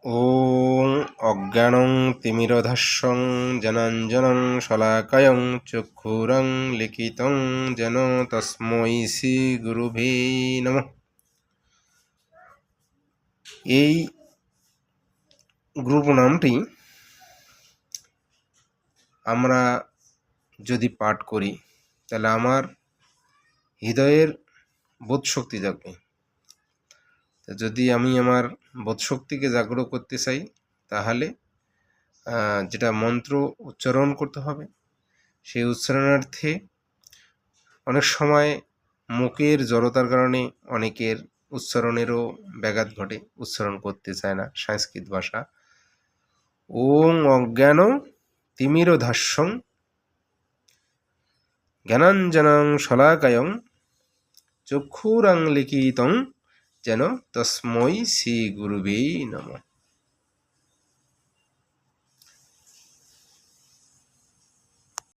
ॐ अज्ञानं तिमिरधस्सं जनाञ्जनं शलाकयं चक्षुरुन्मीलितं येन तस्मै श्रीगुरुवे नमः। এই গ্রুপ নামটি আমরা যদি পাঠ করি তাহলে আমার হৃদয়ের বোধশক্তি জাগবে। যদি আমি আমার বোধশক্তিকে জাগ্রত করতে চাই তাহলে যেটা মন্ত্র উচ্চারণ করতে হবে, সেই উচ্চারণার্থে অনেক সময় মুখের জড়তার কারণে অনেকের উচ্চারণেরও ব্যাঘাত ঘটে, উচ্চারণ করতে চায় না সংস্কৃত ভাষা। ওং অজ্ঞান তিমিরধাস্যং জ্ঞানাঞ্জনং শলাকায়ং চক্ষুরুন্মিলিতং যেন তস্मै শ্রী গুরুবে নমঃ।